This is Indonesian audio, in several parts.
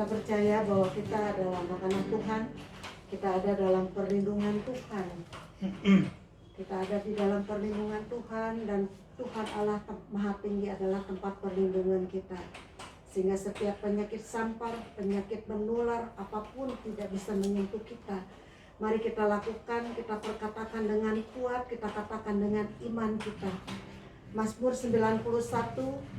kita percaya bahwa kita adalah anak-anak Tuhan, kita ada dalam perlindungan Tuhan. Kita ada di dalam perlindungan Tuhan, dan Tuhan Allah Maha Tinggi adalah tempat perlindungan kita. Sehingga setiap penyakit sampar, penyakit menular, apapun tidak bisa menyentuh kita. Mari kita lakukan, kita perkatakan dengan kuat, kita katakan dengan iman kita. Mazmur 91,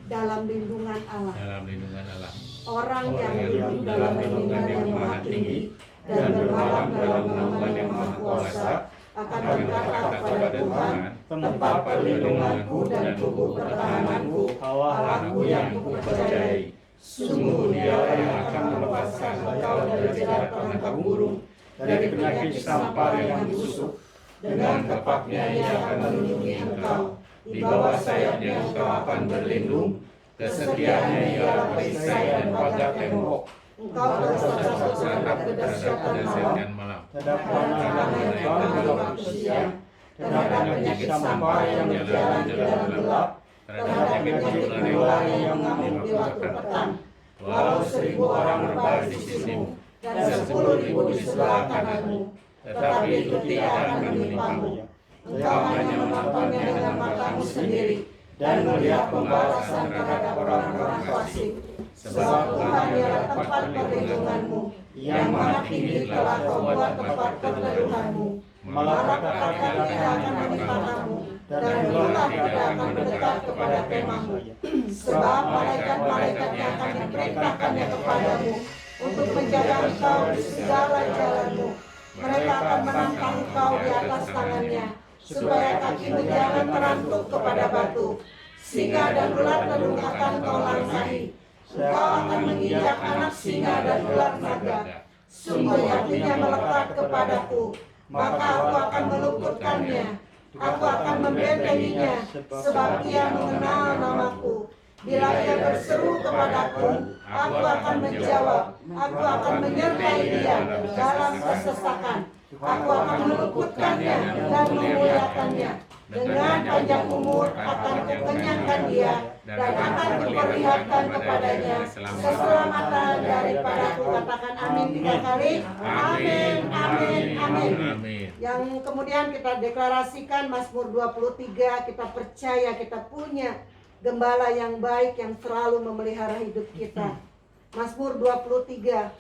dalam lindungan Allah. Dalam lindungan Allah. Orang yang hidup dalam lindungan yang Maha Tinggi dan bermalam dalam naungan yang Maha Kuasa akan berkata kepada Tuhan, tempat perlindunganku dan tubuh pertahananku, Allahku yang kupercayai. Sungguh Dialah yang akan melepaskan engkau dari jerat penangkap burung, dari penyakit sampar yang busuk. Dengan tepatnya Ia akan melindungi engkau, di bawah sayapnya engkau akan berlindung. Kesetiaannya ialah perisai dan pagar tembok. Engkau bersandar terhadap malam. Terhadap panah yang dalam waktu siang, terhadap penyakit sampar yang berjalan di dalam gelap, terhadap penyakit menular yang mengamuk di waktu petang. Walau 1000 orang berbaris di sisimu dan 10.000 di sebelah kananmu, tetapi itu tidak akan menimpamu. Engkau hanya menontonnya dengan matamu sendiri dan melihat pembalasan terhadap orang-orang fasik. Sebab Tuhan ialah tempat perlindunganmu, yang Maha Tinggi telah kau buat tempat perteduhanmu. Malapetaka tidak akan menimpamu, dan ulah tidak akan mendekat kepada kemahmu. Sebab malaikat-malaikatnya akan diperintahkannya kepadamu untuk menjaga engkau di segala jalanmu. Mereka akan menantang engkau di atas tangannya, supaya kakimu jangan terantuk kepada batu. Singa dan ular telung akan kau langkahi. Engkau akan menginjak anak singa dan ular naga. Sungguh hatinya melekat kepadaku, maka aku akan meluputkannya. Aku akan membentenginya, sebab ia mengenal namaku. Bila ia berseru kepadaku, aku akan menjawab. Aku akan menyertai dia dalam kesesakan. Aku akan meluputkannya dan memuliakannya. Dengan panjang umur akan kukenyangkan dia, dan akan kuperlihatkan kepadanya keselamatan daripadaku. Katakan amin 3 kali. Amin, amin, amin. Yang kemudian kita deklarasikan Mazmur 23, kita percaya kita punya gembala yang baik yang selalu memelihara hidup kita. Mazmur 23.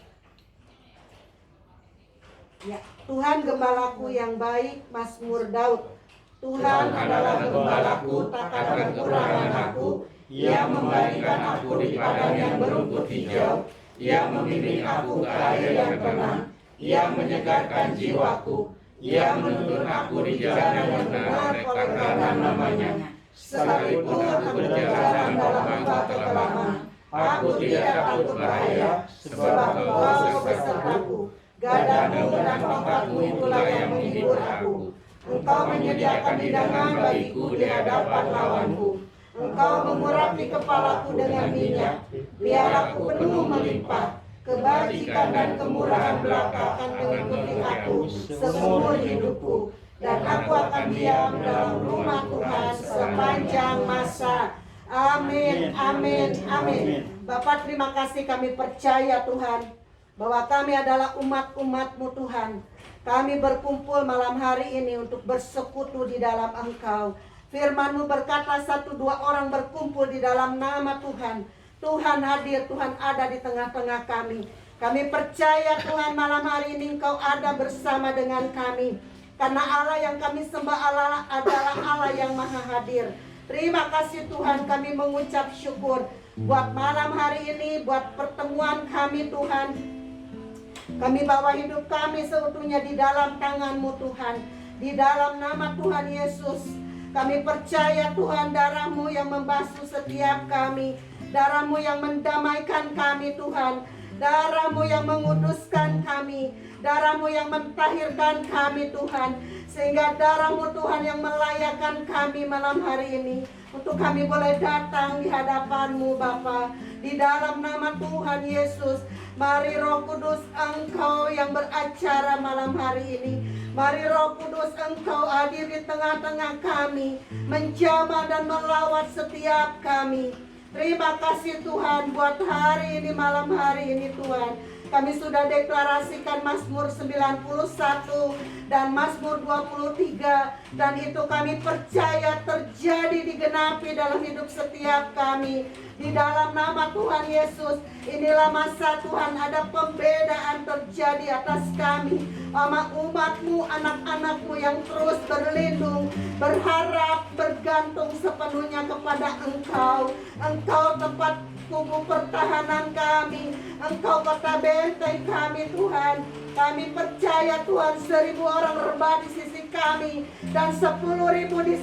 Ya, Tuhan gembalaku yang baik, Mazmur Daud. Tuhan adalah gembalaku, takkan kekurangan aku. Ia membaringkan aku di padang yang berumput hijau. Ia membimbing aku ke air yang tenang. Ia menyegarkan jiwaku. Ia menuntun aku di jalan yang benar karena namanya. Sekalipun aku berjalan dalam lembah kekelaman, aku tidak takut bahaya, sebab Engkau besertaku. Gadamu dan tongkatmu itulah yang menghibur aku. Engkau menyediakan hidangan bagiku di hadapan lawanku. Engkau mengurapi kepalaku dengan minyak, biar aku penuh melimpah. Kebajikan dan kemurahan belaka akan mengikuti aku seumur hidupku, dan aku akan diam dalam rumah Tuhan sepanjang masa. Amin, amin, amin. Bapak, terima kasih, kami percaya Tuhan bahwa kami adalah umat-umat-Mu Tuhan. Kami berkumpul malam hari ini untuk bersekutu di dalam Engkau. Firman-Mu berkata 1-2 orang berkumpul di dalam nama Tuhan. Tuhan hadir, Tuhan ada di tengah-tengah kami. Kami percaya Tuhan malam hari ini Engkau ada bersama dengan kami. Karena Allah yang kami sembah adalah Allah yang maha hadir. Terima kasih Tuhan, kami mengucap syukur buat malam hari ini, buat pertemuan kami Tuhan. Kami bawa hidup kami seutuhnya di dalam tangan-Mu Tuhan. Di dalam nama Tuhan Yesus, kami percaya Tuhan, darah-Mu yang membasuh setiap kami. Darah-Mu yang mendamaikan kami Tuhan. Darah-Mu yang menguduskan kami. Darah-Mu yang mentahirkan kami Tuhan. Sehingga darah-Mu Tuhan yang melayakkan kami malam hari ini, untuk kami boleh datang di hadapan-Mu Bapa. Di dalam nama Tuhan Yesus, mari Roh Kudus Engkau yang beracara malam hari ini. Mari Roh Kudus Engkau hadir di tengah-tengah kami, menjamah dan melawat setiap kami. Terima kasih Tuhan buat hari ini, malam hari ini Tuhan. Kami sudah deklarasikan Mazmur 91 dan Mazmur 23. Dan itu kami percaya terjadi digenapi dalam hidup setiap kami. Di dalam nama Tuhan Yesus, inilah masa Tuhan ada pembedaan terjadi atas kami. Sama umat-Mu, anak-anak-Mu yang terus berlindung, berharap, bergantung sepenuhnya kepada Engkau. Engkau tempat kubu pertahanan kami, Engkau kota benteng kami Tuhan. Kami percaya Tuhan 1.000 orang rebah di sisi kami dan 10.000 di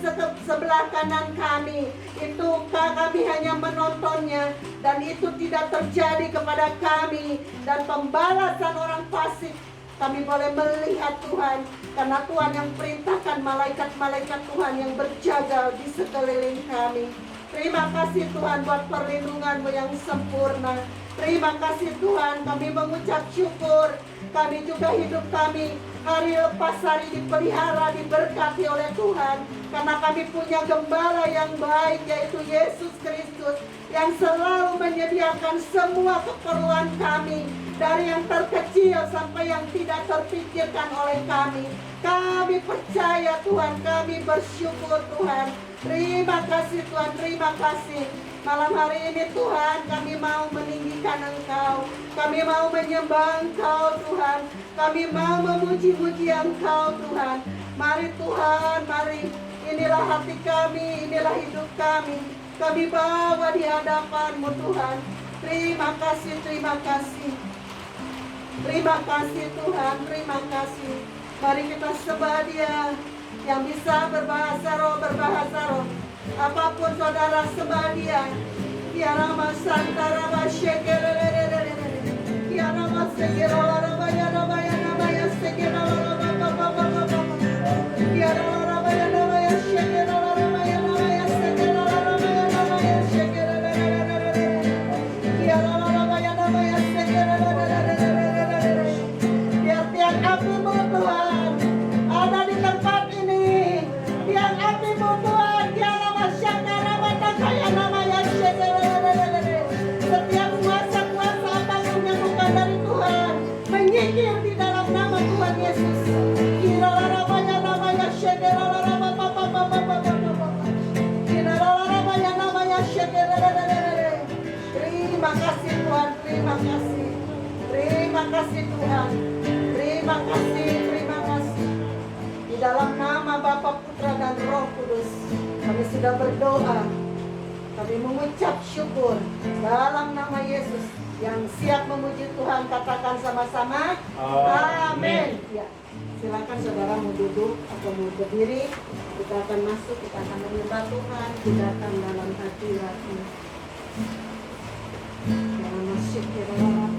sebelah kanan kami. Itu kami hanya menontonnya dan itu tidak terjadi kepada kami. Dan pembalasan orang fasik kami boleh melihat Tuhan, karena Tuhan yang perintahkan malaikat-malaikat Tuhan yang berjaga di sekeliling kami. Terima kasih Tuhan buat perlindungan-Mu yang sempurna. Terima kasih Tuhan, kami mengucap syukur. Kami juga hidup kami hari lepas hari dipelihara, diberkati oleh Tuhan. Karena kami punya gembala yang baik, yaitu Yesus Kristus, yang selalu menyediakan semua keperluan kami, dari yang terkecil sampai yang tidak terpikirkan oleh kami. Kami percaya Tuhan, kami bersyukur Tuhan. Terima kasih Tuhan, terima kasih. Malam hari ini Tuhan, kami mau meninggikan Engkau. Kami mau menyembah Engkau Tuhan. Kami mau memuji-muji Engkau Tuhan. Mari Tuhan, mari. Inilah hati kami, inilah hidup kami. Kami bawa di hadapan-Mu Tuhan. Terima kasih, terima kasih. Terima kasih Tuhan, terima kasih. Mari kita sembah Dia yang bisa berbahasa roh, apapun saudara sembah Dia. Ya nama Santara Masyekelelelelele. Ya nama Sekelolarabaya namaya namaya Sekelolarabaya. Ya Rabaya namaya Sekelolarabaya namaya Sekelolarabaya namaya Sekelelelelele. Ya Rabaya namaya Sekelelelelele. Biar tiang api-Mu Tuhan ada di tempat ini. Tiang api-Mu Tuhan, ya nama Syakara Batakaya namanya Sekelelelelele. Setiap kuasa-kuasa apapun yang bukan dari Tuhan menyingkir di dalam nama Tuhan Yesus. Kiralarabaya namanya Sekelelelelele. Kiralarabaya namanya Sekelelelelele. Terima kasih Tuhan, terima kasih. Terima kasih Tuhan. Terima kasih, terima kasih. Di dalam nama Bapa, Putra dan Roh Kudus, kami sudah berdoa. Kami mengucap syukur dalam nama Yesus yang siap memuji Tuhan. Katakan sama-sama, amin. Ya, silakan saudara mau duduk atau mau berdiri. Kita akan masuk, kita akan menyembah Tuhan. Kita akan dalam hati hati. Jangan masuk ke dalam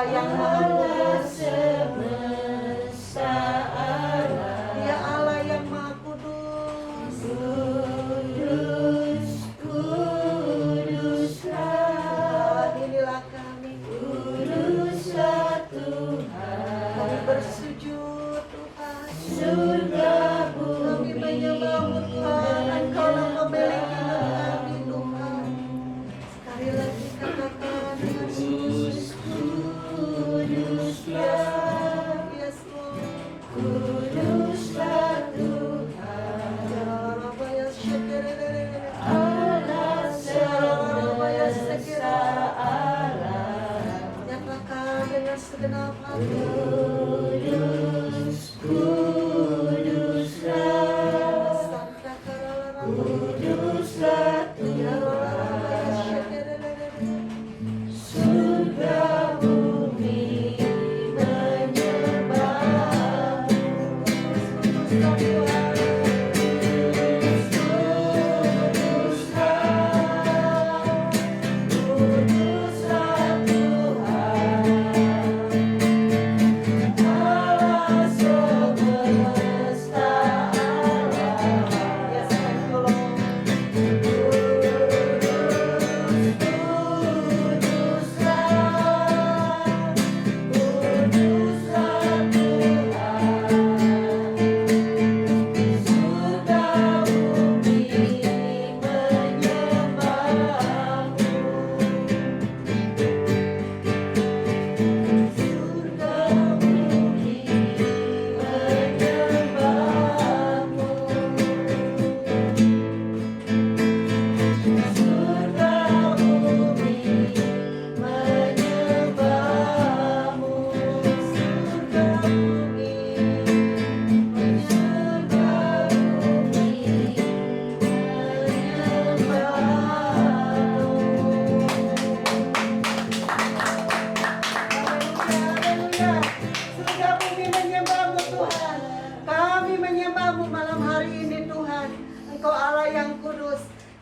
Allah yang Maha Kudus. Dia Allah yang Maha Kudus. Inilah kami. Kami bersujud Tuhan. Kami menyembah-Mu Tuhan. Engkaulah pemilik hidup kami Tuhan. Sekali lagi katakan dengan Yesus. Yes, Lord. Nyatakan dengan segenap hati.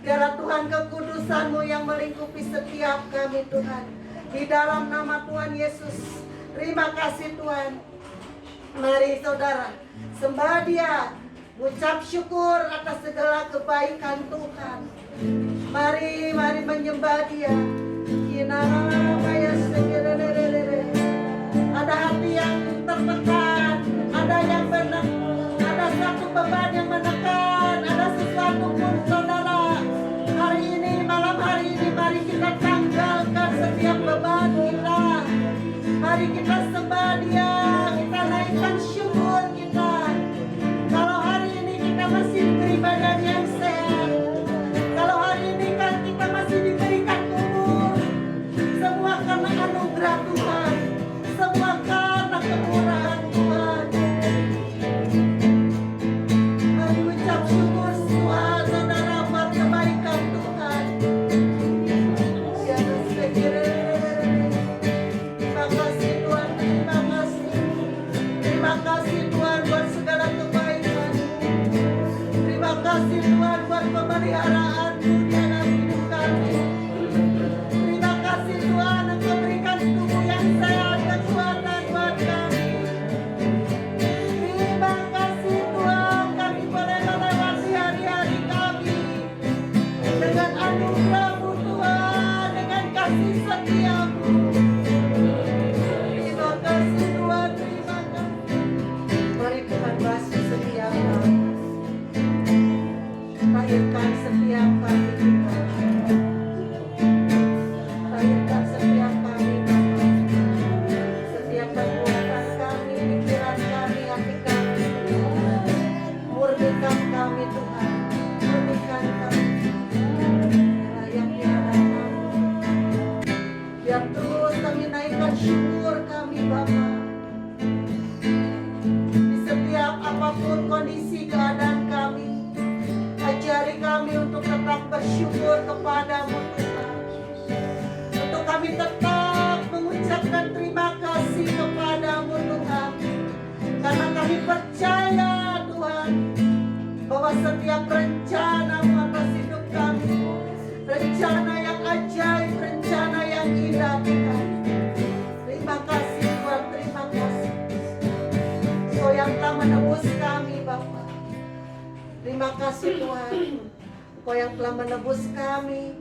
Biarlah Tuhan kekudusan-Mu yang melingkupi setiap kami Tuhan. Di dalam nama Tuhan Yesus. Terima kasih Tuhan. Mari saudara sembah Dia, ucap syukur atas segala kebaikan Tuhan. Mari menyembah Dia. Ada hati yang tertekan, ada yang benar, ada satu beban yang menekan, ada sesuatu pun saudara. Hari ini, malam hari ini, mari kita tanggalkan setiap beban kita. Mari kita sembah Dia, kita naikkan syukur kita. Kalau hari ini kita masih diberi badan yang sehat, kalau hari ini kan kita masih diberikan umur, semua karena anugerah Tuhan, semua karena kemurahan Tuhan. Mari ucap syukur semua saudara buat kebaikan Tuhan. Terima kasih Tuhan, terima kasih. Terima kasih Tuhan buat segala kebaikan. Terima kasih Tuhan buat pemeliharaan-Mu di dalam hidup kami. Terima kasih Tuhan Engkau berikan tubuh yang sehat, kekuatan buat kami. Terima kasih Tuhan, kami boleh melewati hari-hari kami dengan anugerah-Mu Tuhan, dengan kasih setia-Mu. Terima kasih Tuhan, terima kasih. Mari Tuhan basuh setiap kami, lahirkan setiap kami Tuhan. Lahirkan setiap kami Bapa, setiap kekuatan kami, pikiran kami, hati kami Tuhan. Murnikan kami Tuhan, murnikan kami layak di hadapan-Mu. Biar terus kami naikkan syukur kami Bapa. Di setiap apapun kondisi keadaan kami, ajari kami untuk tetap bersyukur kepada-Mu Tuhan. Untuk kami tetap mengucapkan terima kasih kepada-Mu Tuhan. Karena kami percaya Tuhan bahwa setiap rencana-Mu atas hidup kami, rencana yang ajaib, rencana yang indah Tuhan. Terima kasih Terima kasih Tuhan, Engkau yang telah menebus kami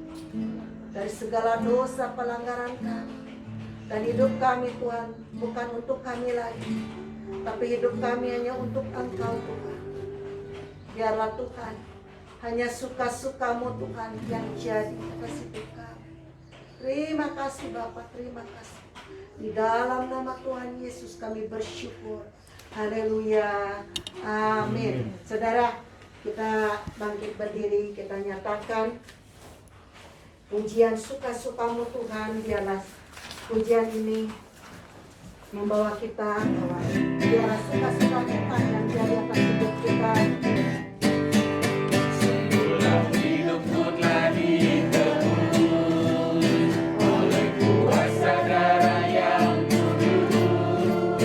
dari segala dosa pelanggaran kami. Dan hidup kami Tuhan bukan untuk kami lagi, tapi hidup kami hanya untuk Engkau Tuhan. Biarlah Tuhan hanya suka-sukamu Tuhan yang jadi atas hidup kami. Terima kasih Bapa, terima kasih. Di dalam nama Tuhan Yesus kami bersyukur. Haleluya, amin. Saudara, kita bangkit berdiri, kita nyatakan pujian suka-sukamu Tuhan. Biarlah pujian ini membawa kita bahwa biarlah suka-suka Tuhan yang jadi atas hidup kita. Semula hidupku telah ditebus oleh kuasa darah yang kudus.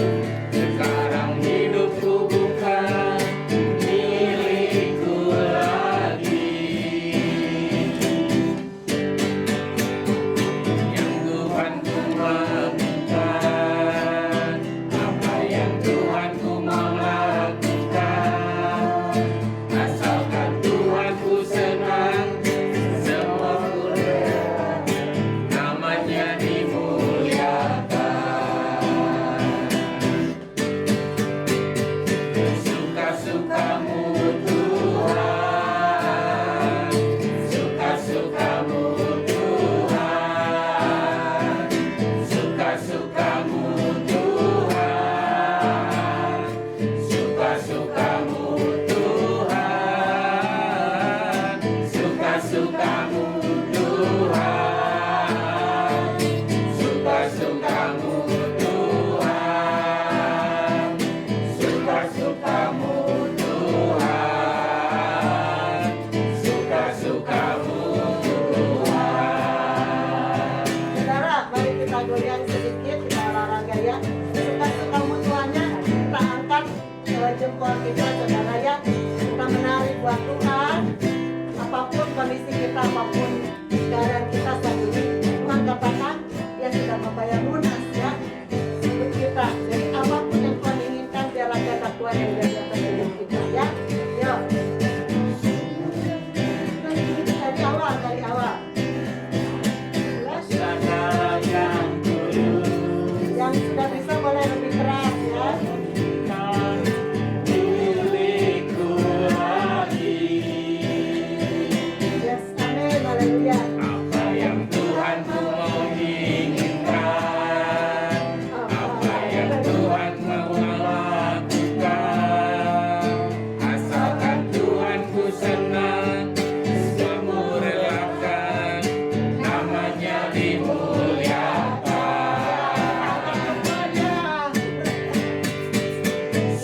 Sekarang hidupku bukan milikku lagi. Yang Tuhan ku lakukan, apa yang Tuhan ku mau lakukan, asalkan Tuhan ku senang, semua ku rela, namanya dimuliakan. Suka-sukamu Tuhan, suka-sukamu Tuhan, suka-sukamu Tuhan, suka-sukamu Tuhan, suka-sukamu Tuhan, suka-sukamu Tuhan, suka-sukamu Tuhan, suka-sukamu Tuhan. Saudara, mari kita goyang sedikit, kita olahraga ya. Suka-sukamu Tuhannya, kita angkat jempol kita, saudara ya. Kita menari buat Tuhan. Apapun kondisi kita, apapun keadaan kita saat ini, Tuhan katakan dia sudah membayar lunas ya untuk kita. Jadi apapun yang Tuhan inginkan, biarlah kehendak Tuhan yang jadi atas hidup kita ya. Yuk. Dari awal, dari awal. Sadar yang kudus, Yang sudah bisa boleh lebih keras ya. kan milikku lagi. Yes, amin, haleluya. Apa yang Tuhan ku mau inginkan, apa yang Tuhan mau lakukan, asalkan Tuhan ku senang, semua relakan, namanya dimuliakan.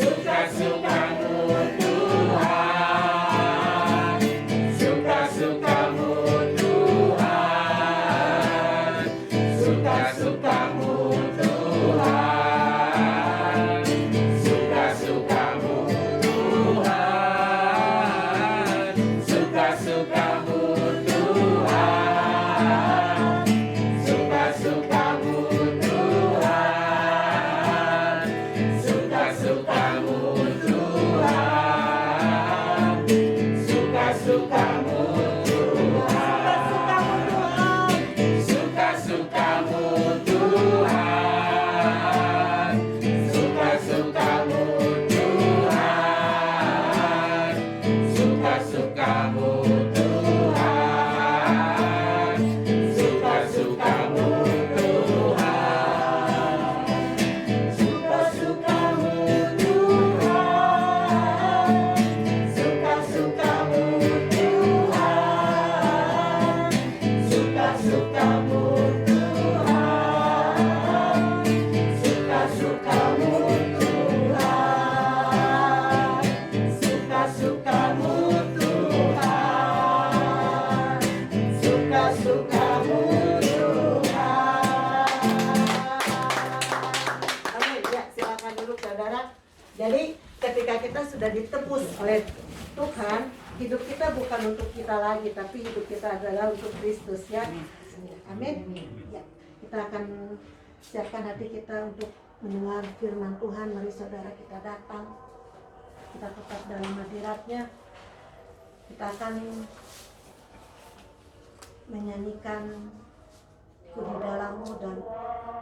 Suka-sukamu Tuhan, suka-sukamu Tuhan, suka-sukamu Tuhan, suka-sukamu Tuhan, suka-sukamu Tuhan, suka-sukamu Tuhan, suka-sukamu Tuhan, suka-sukamu Tuhan, suka-sukamu Tuhan, suka-sukamu Tuhan, suka-sukamu Tuhan, suka-sukamu Tuhan, suka-sukamu Tuhan, suka-sukamu Tuhan, suka-sukamu Jadi ketika kita sudah ditebus oleh Tuhan, hidup kita bukan untuk kita lagi, tapi hidup kita adalah untuk Kristus ya. Amin. Ya, kita akan siapkan hati kita untuk mendengar firman Tuhan. Mari saudara kita datang, kita tetap dalam hadiratnya. Kita akan menyanyikan Ku di dalammu dan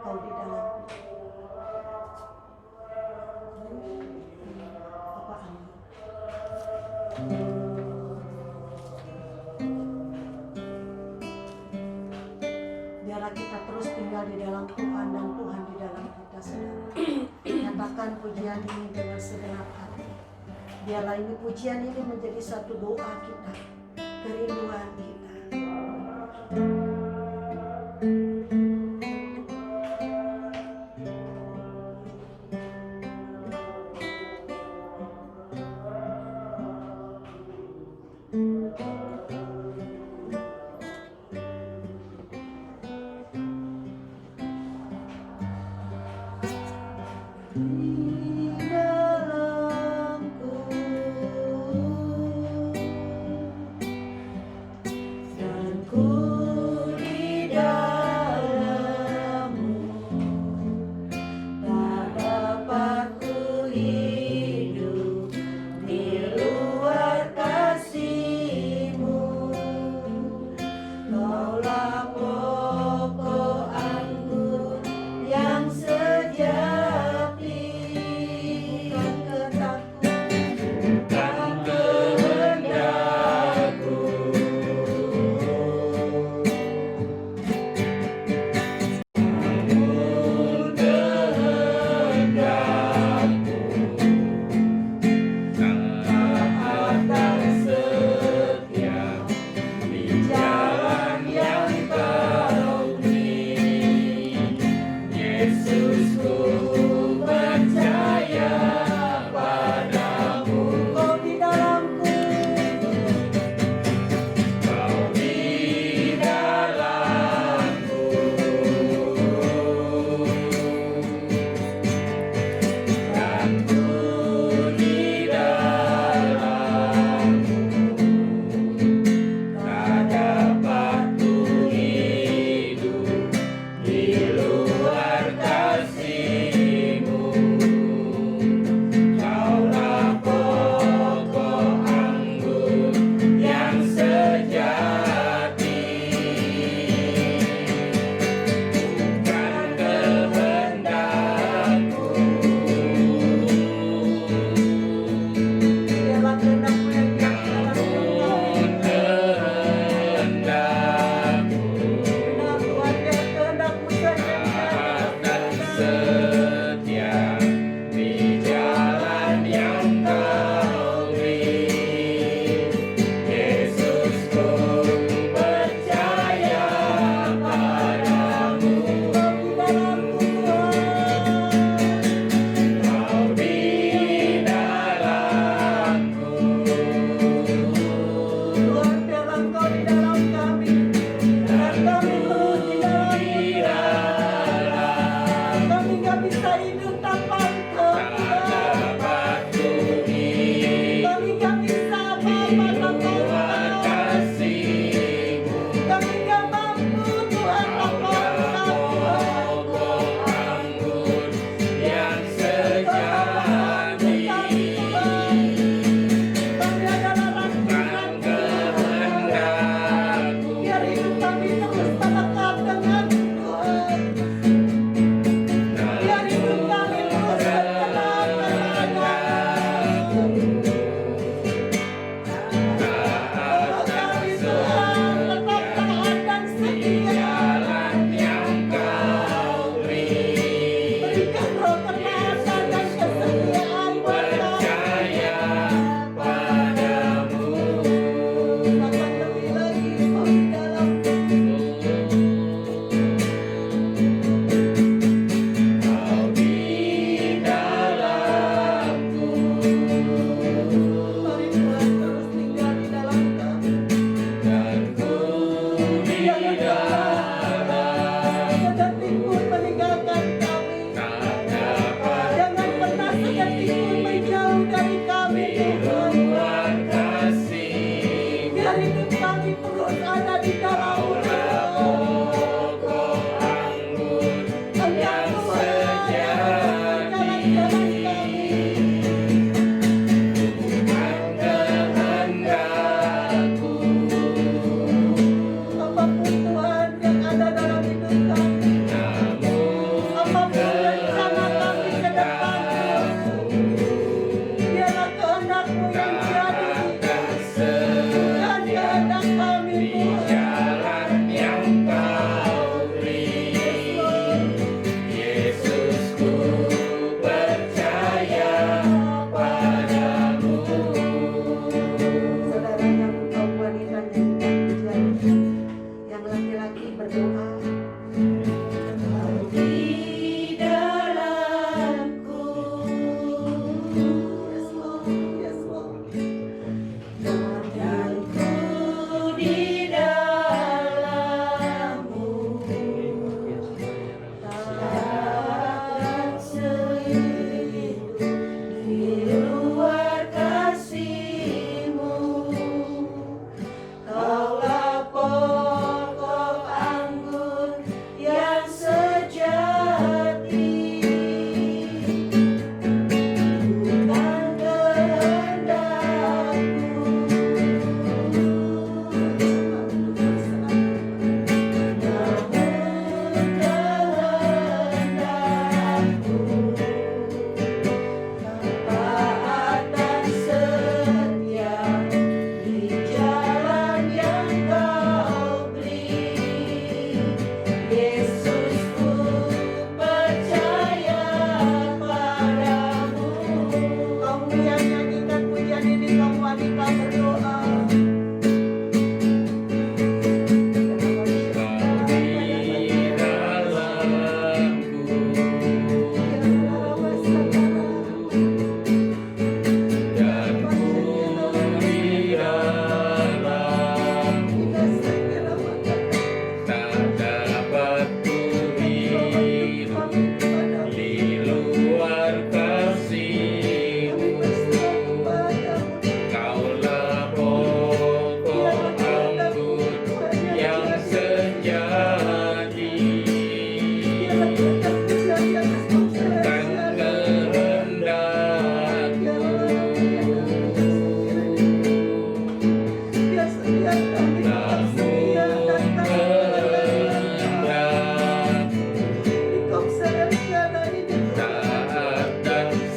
Kau di dalamku. Apaan? Biarlah kita terus tinggal di dalam Tuhan dan Tuhan di dalam kita, saudara. Nyatakan pujian ini dengan segenap hati. Biarlah ini pujian ini menjadi satu doa kita, kerinduan kita.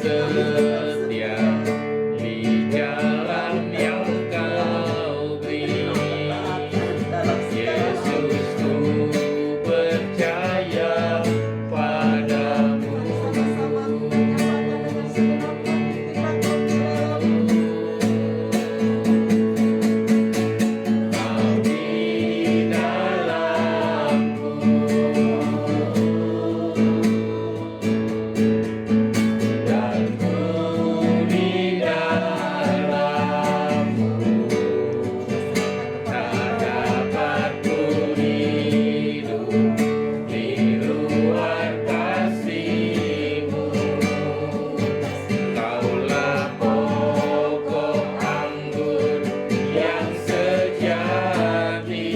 setia di jalan yang Kau beri. Yesus, ku percaya padamu. Kau di dalamku, dan ku di dalammu. Tak dapat ku hidup di luar kasih-Mu. Kaulah pokok anggur yang sejati,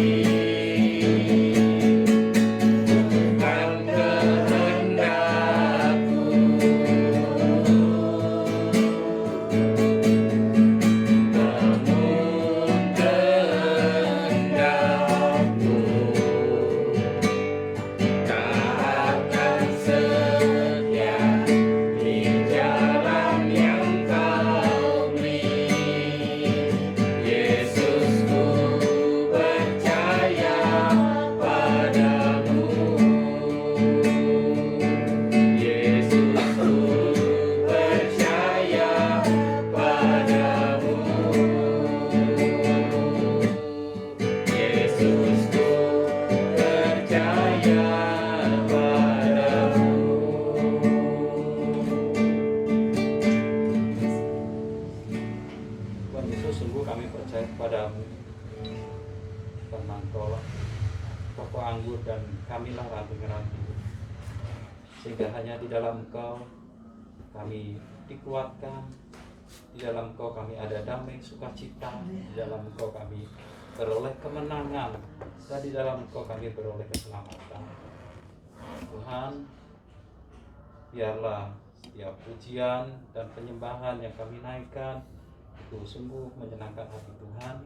bukan kehendakku, namun kehendak-Mu. Taatkan setia di jalan yang Kau beri. Yesus, ku percaya padamu. Yesus, ku percaya padamu. Yesus, ku percaya padamu. Tuhan Yesus, sungguh kami percaya padamu, karena Engkau pokok anggur dan kamilah ranting-ranting, sehingga hanya di dalam Engkau kami dikuatkan, di dalam Engkau kami ada damai sukacita, di dalam Engkau kami beroleh kemenangan, dan di dalam Engkau kami beroleh keselamatan. Tuhan, biarlah setiap pujian dan penyembahan yang kami naikkan itu sungguh menyenangkan hati Tuhan.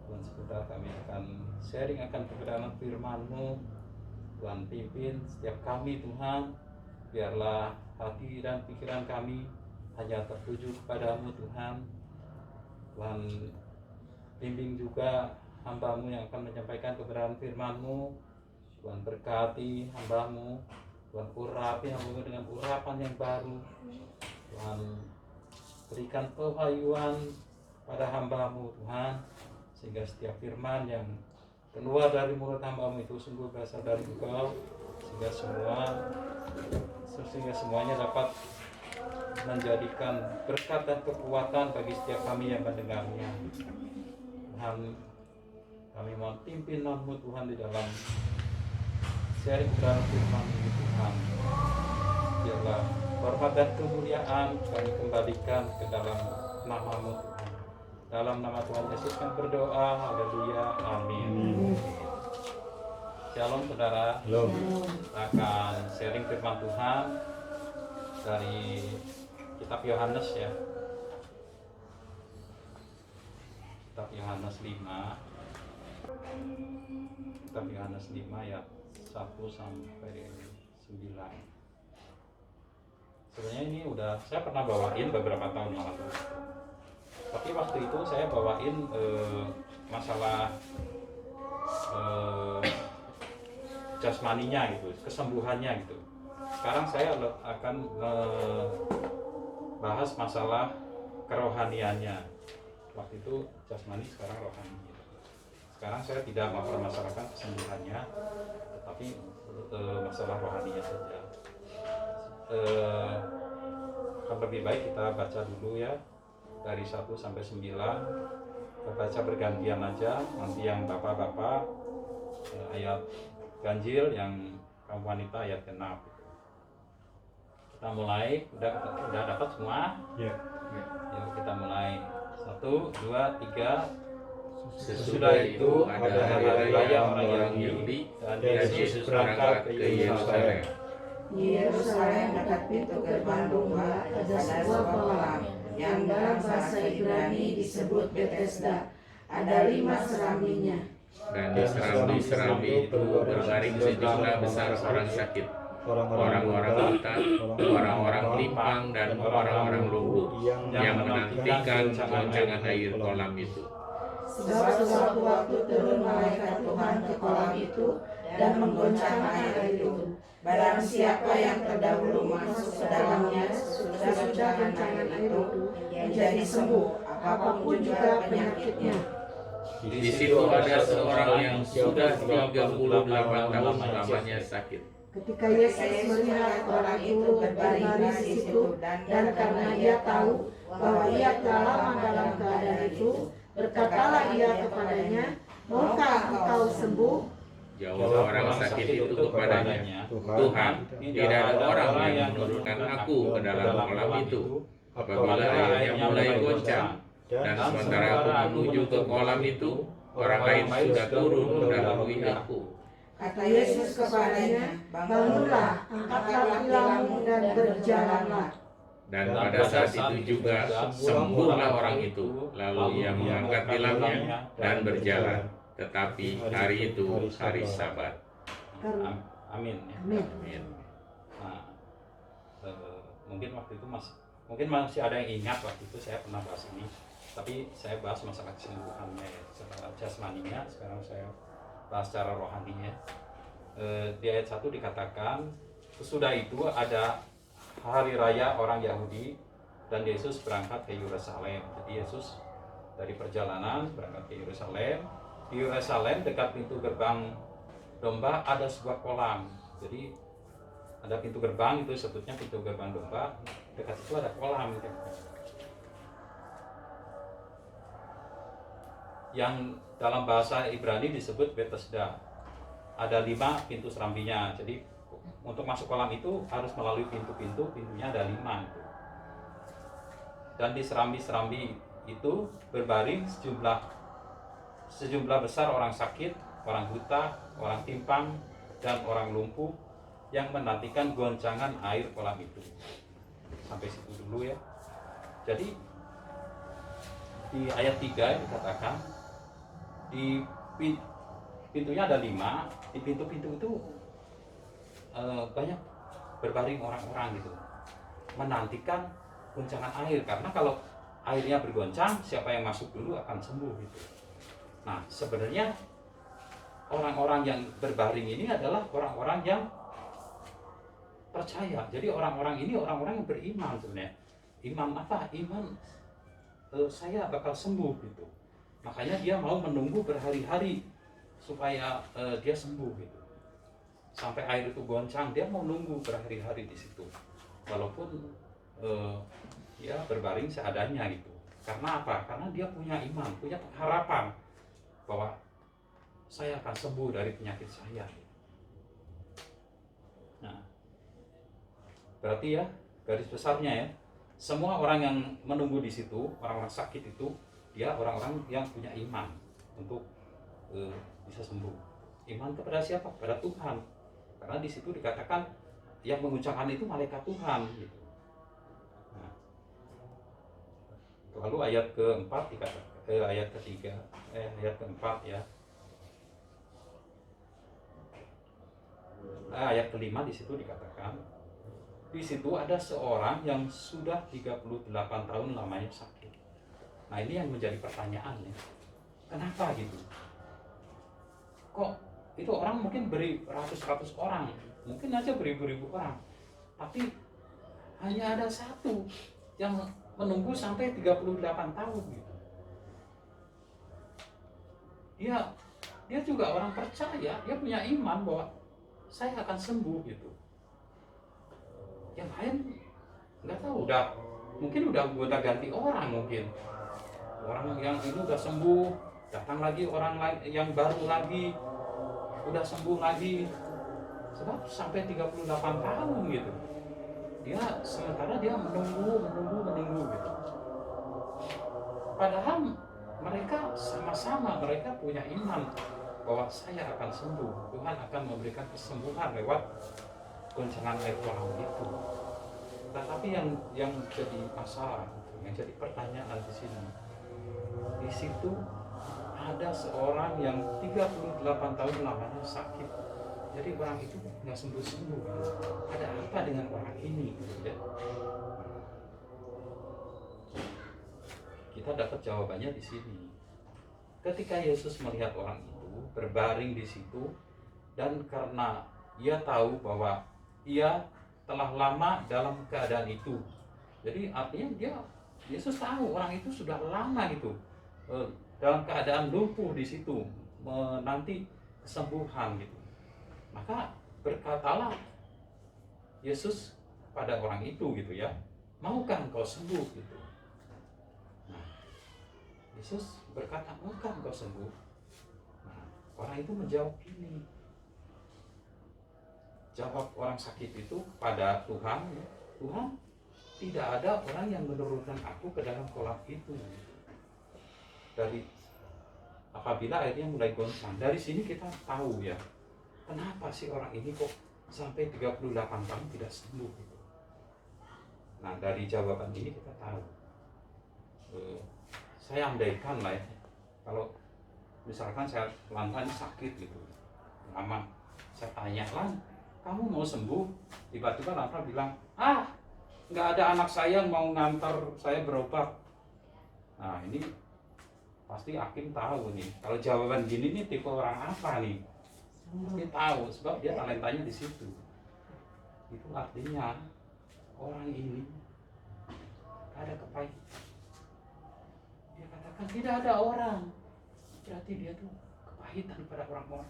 Tuhan, sebentar kami akan sharing akan kebenaran firman-Mu. Tuhan, pimpin setiap kami Tuhan, biarlah hati dan pikiran kami hanya tertuju kepadamu Tuhan. Tuhan, bimbing juga hamba-Mu yang akan menyampaikan kebenaran firman-Mu. Tuhan, berkati hamba-Mu. Tuhan, urapi hamba-Mu dengan urapan yang baru. Tuhan, berikan kehayuan pada hamba-Mu Tuhan, sehingga setiap firman yang keluar dari mulut hamba-Mu itu sungguh berasal dari Engkau, sehingga semuanya dapat menjadikan berkat dan kekuatan bagi setiap kami yang mendengarnya. Tuhan, kami mohon pimpinanmu Tuhan di dalam sharing kebenaran firman ini Tuhan. Biarlah hormat dan kemuliaan kami kembalikan ke dalam nama-Mu Tuhan. Dalam nama Tuhan Yesus kami berdoa, haleluya, amin. Shalom saudara. Shalom. Kita akan sharing firman Tuhan dari kitab Yohanes ya. Kitab Yohanes 5. Kitab Yohanes 5 ayat 1 sampai 9. Sebenarnya ini saya pernah bawain beberapa tahun lalu. Tapi waktu itu saya bawain masalah jasmaninya gitu, kesembuhannya gitu. Sekarang saya akan bahas masalah kerohaniannya. Waktu itu jasmani, sekarang rohani. Sekarang saya tidak mempermasalahkan kesembuhannya, tetapi masalah rohaninya saja. Lebih baik kita baca dulu ya, dari 1 sampai 9. Kita baca bergantian aja, nanti yang bapak-bapak ayat ganjil, yang kaum wanita ayat genap. Kita mulai, udah dapat semua? Ya. Yuk kita mulai. 1, 2, 3. Sesudah itu ada hari raya orang Yahudi dan Yesus berangkat ke Yerusalem. Di Yerusalem dekat pintu gerbang domba ada sebuah kolam yang dalam bahasa Ibrani disebut Bethesda. Ada 5 serambinya. Dan di serambi-serambi itu berbaring sejumlah besar orang sakit. orang-orang buta, orang-orang lipang, dan orang-orang lumpuh yang menantikan goncangan air kolam itu. Sebab sewaktu-waktu turun malaikat Tuhan ke kolam itu dan menggoncangkan air itu. Barang siapa yang terdahulu masuk ke dalamnya sesudah goncangan air itu menjadi sembuh, apapun juga penyakitnya. Di situ ada seorang yang sudah 38 tahun lamanya sakit. Ketika Yesus melihat orang itu berbaring di situ, dan karena ia tahu bahwa ia telah lama dalam keadaan itu, berkatalah ia kepadanya, "Maukah engkau sembuh?" Jawab orang sakit itu kepadanya, "Tuhan, tidak ada orang yang menurunkan aku ke dalam kolam itu apabila airnya mulai goncang. Dan sementara aku menuju ke kolam itu, orang lain sudah turun mendahului aku." Kata Yesus kepadanya, "Bangunlah, angkatlah tilangmu dan berjalanlah." Dan pada saat itu juga sembuhlah orang itu. Lalu ia mengangkat tilangnya dan berjalan. Tetapi hari itu hari Sabat. Amin. Amin. Amin. Nah, mungkin waktu itu masih ada yang ingat waktu itu saya pernah bahas ini. Tapi saya bahas masalah kesembuhannya ya, secara jasmaninya. Sekarang saya bahas secara rohaninya. Di ayat 1 dikatakan, sesudah itu ada hari raya orang Yahudi dan Yesus berangkat ke Yerusalem. Jadi Yesus dari perjalanan berangkat ke Yerusalem. Di Yerusalem dekat pintu gerbang domba ada sebuah kolam. Jadi ada pintu gerbang, itu sebutnya pintu gerbang domba. Dekat itu ada kolam. Yang dalam bahasa Ibrani disebut Bethesda. Ada 5 pintu serambinya. Jadi untuk masuk kolam itu harus melalui pintu-pintu, pintunya ada 5 itu. Dan di serambi-serambi itu berbaring sejumlah besar orang sakit, orang buta, orang timpang, dan orang lumpuh yang menantikan goncangan air kolam itu. Sampai situ dulu ya. Jadi di ayat 3 dikatakan di pintunya ada 5, di pintu-pintu itu banyak berbaring orang-orang gitu, menantikan goncangan air, karena kalau airnya bergoncang, siapa yang masuk dulu akan sembuh gitu. Nah, sebenarnya orang-orang yang berbaring ini adalah orang-orang yang percaya. Jadi orang-orang ini orang-orang yang beriman sebenarnya. Iman apa? Iman saya bakal sembuh gitu. Makanya dia mau menunggu berhari-hari supaya dia sembuh gitu. Sampai air itu goncang, dia mau nunggu berhari-hari di situ. Walaupun dia berbaring seadanya gitu. Karena apa? Karena dia punya iman, punya harapan bahwa saya akan sembuh dari penyakit saya. Nah, berarti ya garis besarnya ya, semua orang yang menunggu di situ, orang-orang sakit itu, dia orang-orang yang punya iman untuk bisa sembuh. Iman kepada siapa? Kepada Tuhan. Karena di situ dikatakan yang mengucapkan itu malaikat Tuhan. Gitu. Nah, lalu ayat keempat dikatakan, ayat keempat ya. Ayat kelima di situ dikatakan, di situ ada seorang yang sudah 38 tahun lamanya sakit. Nah, ini yang menjadi pertanyaannya. Kenapa gitu? Kok itu orang mungkin beri ratus-ratus orang, mungkin aja beribu-ribu orang, tapi hanya ada satu yang menunggu sampai 38 tahun gitu. Dia juga orang percaya, dia punya iman bahwa saya akan sembuh gitu. Yang lain nggak tahu, mungkin udah ganti orang, mungkin orang yang itu udah sembuh, datang lagi orang lain yang baru lagi, udah sembuh lagi. Sebab sampai 38 tahun gitu. Sementara dia menunggu gitu. Padahal mereka sama-sama, mereka punya iman bahwa saya akan sembuh. Tuhan akan memberikan kesembuhan lewat goncangan air kolam itu. Tetapi yang jadi masalah, yang jadi pertanyaan di sini, di situ ada seorang yang 38 tahun lamanya sakit. Jadi orang itu nggak sembuh-sembuh. Ada apa dengan orang ini? Ya. Kita dapat jawabannya di sini. Ketika Yesus melihat orang itu berbaring di situ, dan karena ia tahu bahwa ia telah lama dalam keadaan itu, jadi artinya Yesus tahu orang itu sudah lama gitu dalam keadaan lumpuh di situ, menanti kesembuhan gitu. Maka berkatalah Yesus pada orang itu gitu ya, maukah engkau sembuh gitu. Nah, Yesus berkata, maukah engkau sembuh? Nah, orang itu menjawab gini. Jawab orang sakit itu pada Tuhan, ya, Tuhan, tidak ada orang yang menurunkan aku ke dalam kolam itu. Dari apabila airnya mulai goncang, dari sini kita tahu ya, kenapa sih orang ini kok sampai 38 tahun tidak sembuh gitu. Nah, dari jawaban ini kita tahu. Saya andaikan lah ya, kalau misalkan saya lantai sakit gitu, lama, saya tanya, Lan, kamu mau sembuh? Tiba-tiba Lantar bilang, nggak ada anak saya yang mau ngantar saya berobat. Nah, ini pasti hakim tahu nih, kalau jawaban gini nih tipe orang apa nih? Pasti tahu, sebab dia talentanya di situ. Itu artinya orang ini ada kepahitan. Dia katakan tidak ada orang, berarti dia tuh kepahitan pada orang-orang.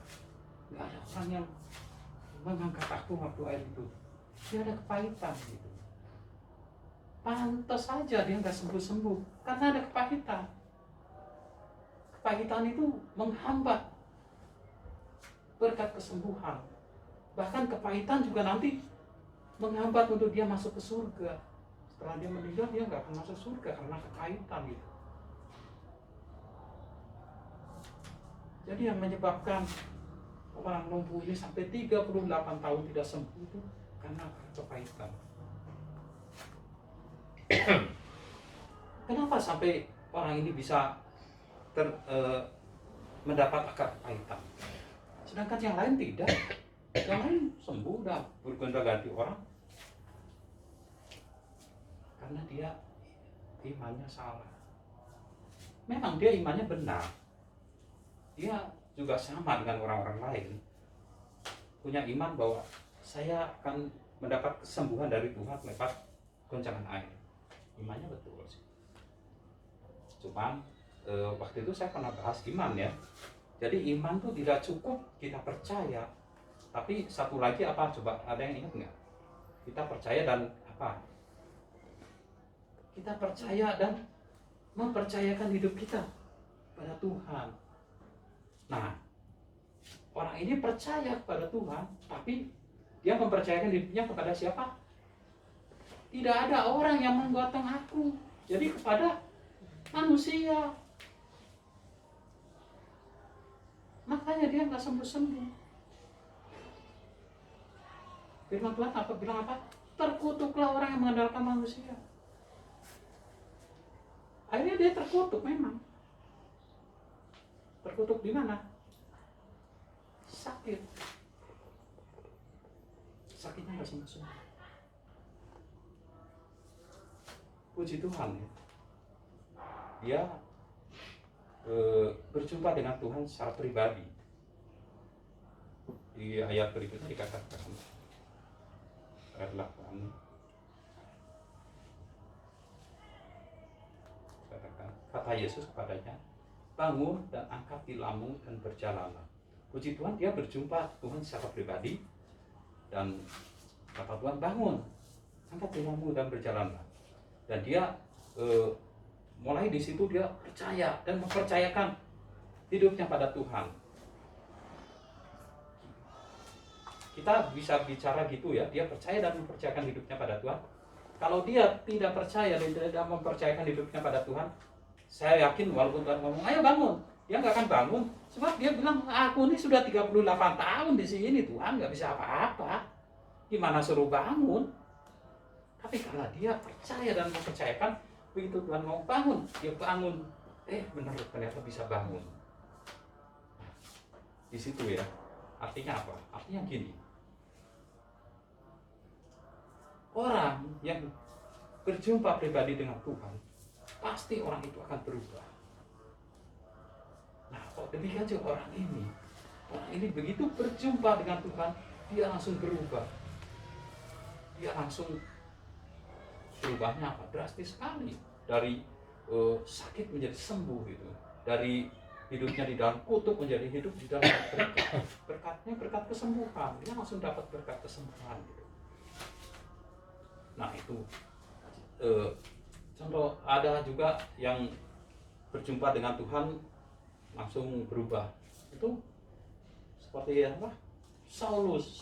Nggak ada orang yang mengangkat aku waktu air itu. Dia ada kepahitan gitu. Pantas saja dia nggak sembuh-sembuh karena ada kepahitan. Kepahitan itu menghambat berkat kesembuhan. Bahkan kepahitan juga nanti menghambat untuk dia masuk ke surga. Setelah dia meninggal, dia nggak akan masuk surga karena kepahitan gitu. Jadi yang menyebabkan orang lumpuh ini sampai 38 tahun tidak sembuh itu karena kepahitan. Kenapa sampai orang ini bisa mendapat akar kepahitan, sedangkan yang lain tidak? Yang lain sembuh, udah bergonta-ganti orang. Karena dia imannya salah. Memang dia imannya benar, dia juga sama dengan orang-orang lain, punya iman bahwa saya akan mendapat kesembuhan dari Tuhan lewat goncangan air. Imannya betul sih. Cuman waktu itu saya pernah bahas iman ya. Jadi iman tuh tidak cukup kita percaya, tapi satu lagi apa? Coba ada yang ingat nggak? Kita percaya dan apa? Kita percaya dan mempercayakan hidup kita pada Tuhan. Nah, orang ini percaya kepada Tuhan, tapi dia mempercayakan hidupnya kepada siapa? Tidak ada orang yang menggotong aku. Jadi kepada manusia. Makanya dia nggak sembuh-sembuh. Firman Tuhan bilang apa? Terkutuklah orang yang mengandalkan manusia. Akhirnya dia terkutuk memang. Terkutuk di mana? Sakit. Sakitnya nggak sembuh-sembuh. Puji Tuhan ya. Dia berjumpa dengan Tuhan secara pribadi. Di ayat berikutnya dikatakan ayat 8, kata Yesus kepadanya, bangun dan angkat tilammu dan berjalanlah. Puji Tuhan, dia berjumpa Tuhan secara pribadi dan kata Tuhan, bangun, angkat tilammu dan berjalanlah. Dan dia mulai di situ dia percaya dan mempercayakan hidupnya pada Tuhan. Kita bisa bicara gitu ya, dia percaya dan mempercayakan hidupnya pada Tuhan. Kalau dia tidak percaya dan tidak mempercayakan hidupnya pada Tuhan, saya yakin walaupun Tuhan ngomong, ayo bangun, dia nggak akan bangun. Sebab dia bilang, aku ini sudah 38 tahun di sini, Tuhan nggak bisa apa-apa. Gimana suruh bangun? Tapi karena dia percaya dan mempercayakan, begitu Tuhan mau bangun, dia bangun. Benar, ternyata bisa bangun. Di situ ya, Artinya apa? Artinya gini, orang yang berjumpa pribadi dengan Tuhan, pasti orang itu akan berubah. Nah, kok demikian juga orang ini begitu berjumpa dengan Tuhan, dia langsung berubah. Dia langsung berubahnya apa? Drastis sekali. Dari sakit menjadi sembuh gitu. Dari hidupnya di dalam kutuk menjadi hidup di dalam berkat. Berkatnya berkat kesembuhan. Dia langsung dapat berkat kesembuhan gitu. Nah, itu contoh ada juga yang berjumpa dengan Tuhan langsung berubah. Itu seperti apa? Saulus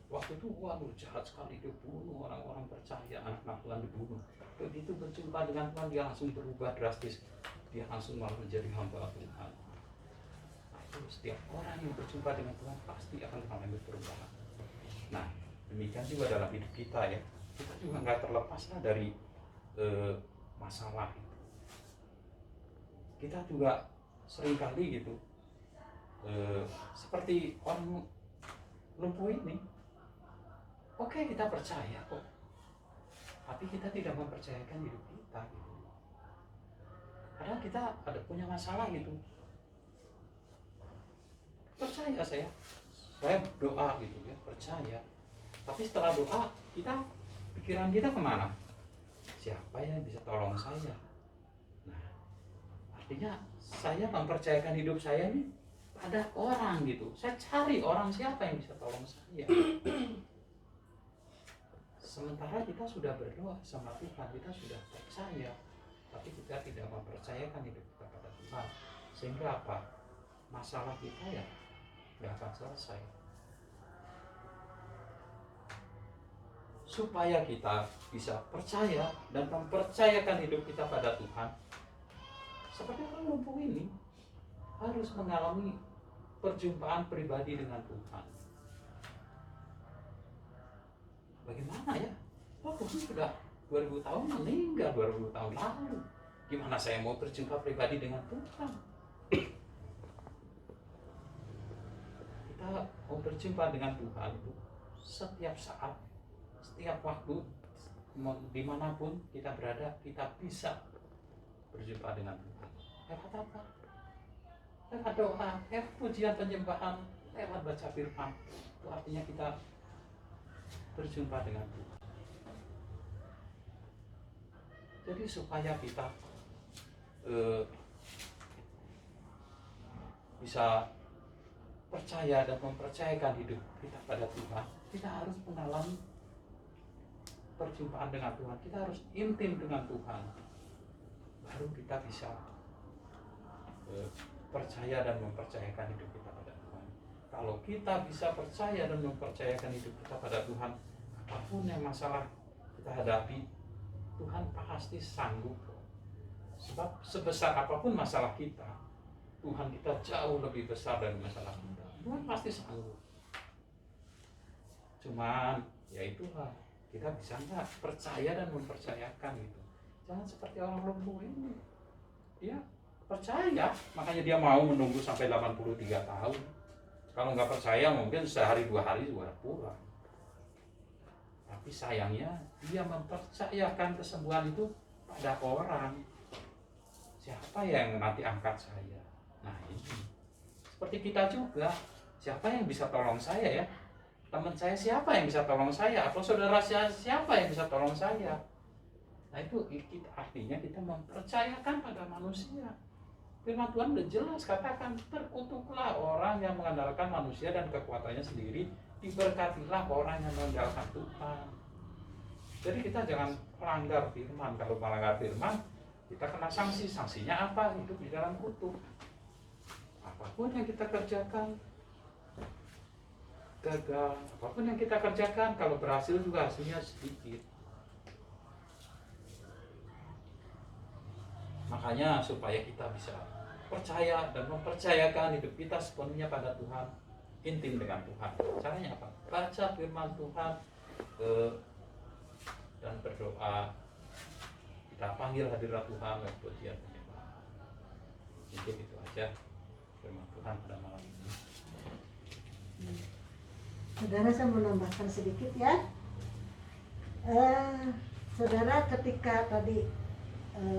waktu itu waduh jahat sekali, dia bunuh orang-orang percaya, anak-anak Tuhan dibunuh. Begitu berjumpa dengan Tuhan dia langsung berubah drastis, dia langsung malah menjadi hamba Tuhan. Nah, itu setiap orang yang berjumpa dengan Tuhan pasti akan mengalami perubahan. Nah, demikian juga dalam hidup kita ya, kita juga nggak terlepas lah dari masalah itu. Kita juga seringkali gitu seperti orang lumpuh ini. Oke, kita percaya kok, tapi kita tidak mempercayakan hidup kita gitu. Karena kita ada punya masalah gitu. Percaya saya doa gitu ya, percaya. Tapi setelah doa, pikiran kita kemana? Siapa yang bisa tolong saya? Nah, artinya saya mempercayakan hidup saya ini pada orang gitu. Saya cari orang siapa yang bisa tolong saya. Sementara kita sudah berdoa sama Tuhan, kita sudah percaya, tapi kita tidak mempercayakan hidup kita pada Tuhan. Sehingga apa? Masalah kita ya nggak akan selesai. Supaya kita bisa percaya dan mempercayakan hidup kita pada Tuhan, seperti orang lumpuh ini harus mengalami perjumpaan pribadi dengan Tuhan. Bagaimana ya? Oh, Tuhan sudah 2000 tahun meninggal, 2000 tahun lalu. Gimana saya mau berjumpa pribadi dengan Tuhan? Kita mau berjumpa dengan Tuhan itu setiap saat, setiap waktu, dimanapun kita berada, kita bisa berjumpa dengan Tuhan. Lewat apa? Lewat doa, lewat pujian penyembahan, lewat baca firman. Itu artinya kita berjumpa dengan Tuhan. Jadi supaya kita bisa percaya dan mempercayakan hidup kita pada Tuhan, kita harus mengalami perjumpaan dengan Tuhan. Kita harus intim dengan Tuhan. Baru kita bisa percaya dan mempercayakan hidup kita pada Tuhan. Kalau kita bisa percaya dan mempercayakan hidup kita pada Tuhan, apapun yang masalah kita hadapi, Tuhan pasti sanggup. Sebab sebesar apapun masalah kita, Tuhan kita jauh lebih besar dari masalah kita. Tuhan pasti sanggup. Cuman ya itulah, kita bisa nggak percaya dan mempercayakan gitu. Jangan seperti orang lumpuh ini. Dia percaya, makanya dia mau menunggu sampai 83 tahun. Kalau nggak percaya mungkin sehari 2 hari sudah pulang. Tapi sayangnya dia mempercayakan kesembuhan itu pada orang. Siapa yang nanti angkat saya? Nah ini seperti kita juga. Siapa yang bisa tolong saya ya? Teman saya siapa yang bisa tolong saya? Atau saudara saya siapa yang bisa tolong saya? Nah itu artinya kita mempercayakan pada manusia. Firman Tuhan udah jelas katakan, terkutuklah orang yang mengandalkan manusia dan kekuatannya sendiri, diberkatilah orang yang mengandalkan Tuhan. Jadi kita jangan melanggar firman. Kalau melanggar firman, kita kena sanksi. Sanksinya apa? Hidup di dalam kutuk. Apapun yang kita kerjakan gagal, apapun yang kita kerjakan kalau berhasil juga hasilnya sedikit. Makanya supaya kita bisa percaya dan mempercayakan hidup kita sepenuhnya pada Tuhan, intim dengan Tuhan. Caranya apa? Baca firman Tuhan dan berdoa. Kita panggil hadirat Tuhan lewat pujian penyembahan. Mungkin itu aja firman Tuhan pada malam ini. Saudara, saya mau nambahkan sedikit ya. Saudara, ketika tadi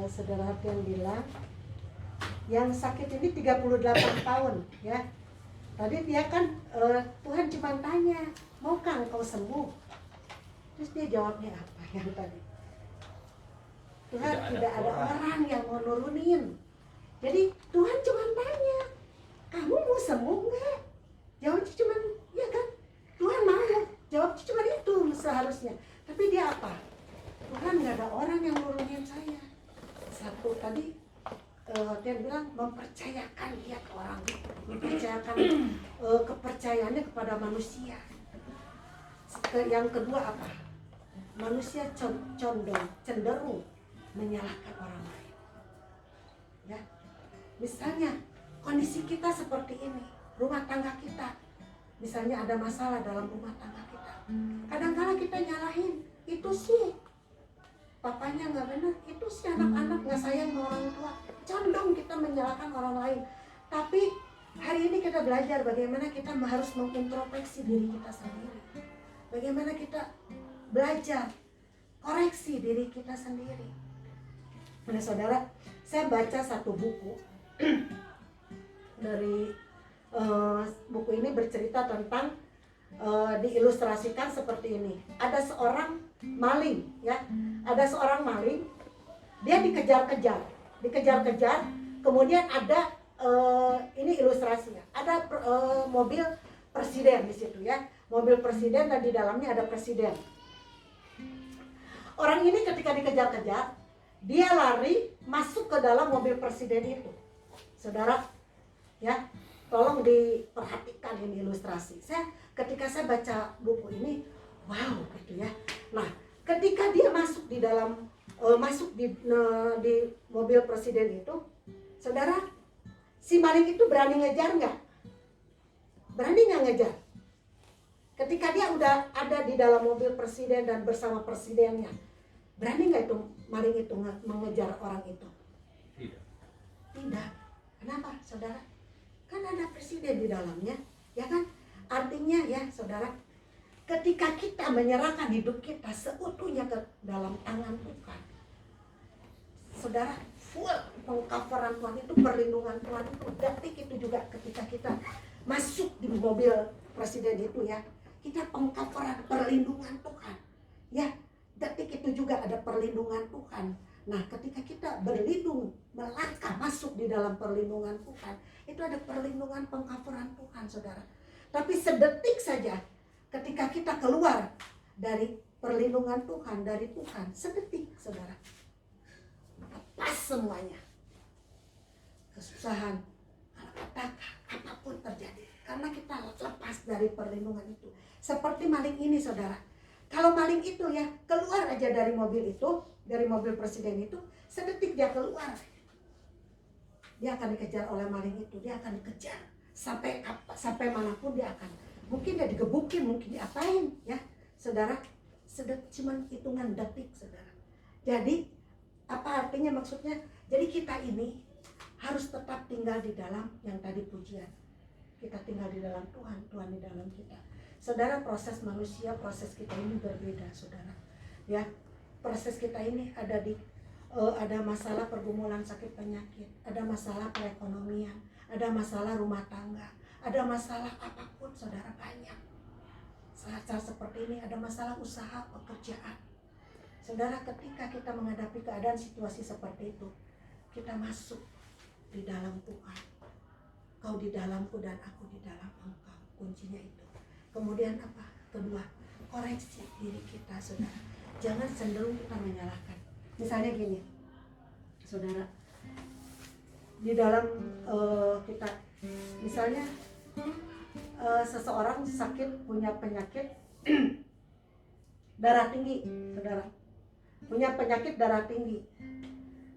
saudara Hartian bilang yang sakit ini 38 tahun ya. Tadi dia kan Tuhan cuma tanya, maukah engkau sembuh? Terus dia jawabnya apa yang tadi? Tuhan, tidak ada orang yang mau nurunin. Jadi Tuhan cuma tanya, kamu mau sembuh nggak? Jawabnya cuma, ya kan? Tuhan mau, jawabnya cuma itu seharusnya. Tapi dia apa? Tuhan, nggak ada orang yang nurunin saya. Satu tadi dia bilang mempercayakan dia ke orang, mempercayakan kepercayaannya kepada manusia. Yang kedua apa? Manusia cenderung menyalahkan orang lain. Ya, misalnya kondisi kita seperti ini, rumah tangga kita, misalnya ada masalah dalam rumah tangga kita. Kadang-kadang kita nyalahin, itu sih papanya nggak benar, itu sih anak-anak nggak sayang sama orang tua. Condong kita menyalahkan orang lain. Tapi hari ini kita belajar bagaimana kita harus mengintrospeksi diri kita sendiri. Bagaimana kita belajar koreksi diri kita sendiri. Nah saudara, saya baca satu buku dari buku ini bercerita tentang diilustrasikan seperti ini. Ada seorang maling, ya, ada seorang maling, dia dikejar-kejar, kemudian ada ini ilustrasinya, ada mobil presiden di situ ya, mobil presiden dan di dalamnya ada presiden. Orang ini ketika dikejar-kejar, dia lari masuk ke dalam mobil presiden itu. Saudara, ya, tolong diperhatikan ini ilustrasi. Ketika saya baca buku ini, wow gitu ya. Nah, ketika dia masuk di dalam di mobil presiden itu, saudara, si maling itu berani ngejar nggak? Berani nggak ngejar? Ketika dia udah ada di dalam mobil presiden dan bersama presidennya, berani nggak itu maling itu mengejar orang itu? Tidak. Kenapa, saudara? Kan ada presiden di dalamnya, ya kan? Artinya ya, saudara, ketika kita menyerahkan hidup kita seutuhnya ke dalam tangan Tuhan, saudara, full pengcoveran Tuhan itu, perlindungan Tuhan itu, detik itu juga ketika kita masuk di mobil presiden itu ya, kita pengcoveran perlindungan Tuhan, ya, detik itu juga ada perlindungan Tuhan. Nah, ketika kita berlindung, melangkah masuk di dalam perlindungan Tuhan, itu ada perlindungan pengcoveran Tuhan, saudara. Tapi sedetik saja ketika kita keluar dari perlindungan Tuhan, dari Tuhan, sedetik, saudara, lepas semuanya. Kesusahan, malapetaka, apapun terjadi, karena kita lepas dari perlindungan itu. Seperti maling ini, saudara. Kalau maling itu ya keluar aja dari mobil itu, dari mobil presiden itu, sedetik dia keluar, dia akan dikejar oleh maling itu, dia akan dikejar sampai manapun dia akan, mungkin dia digebukin, mungkin diapain ya, saudara. Cuman hitungan detik, saudara. Jadi apa artinya, maksudnya? Jadi kita ini harus tetap tinggal di dalam yang tadi pujian, kita tinggal di dalam Tuhan, Tuhan di dalam kita. Saudara, proses manusia, proses kita ini berbeda, saudara. Ya, proses kita ini ada masalah pergumulan sakit penyakit, ada masalah perekonomian, ada masalah rumah tangga, ada masalah apapun, saudara, banyak. Saat-saat seperti ini ada masalah usaha, pekerjaan. Saudara, ketika kita menghadapi keadaan situasi seperti itu, kita masuk di dalam Tuhan. Kau di dalamku dan aku di dalam Engkau. Kuncinya itu. Kemudian apa? Kedua, koreksi diri kita, saudara. Jangan cenderung kita menyalahkan. Misalnya gini, saudara, di dalam kita, misalnya seseorang sakit, punya penyakit darah tinggi, saudara, punya penyakit darah tinggi.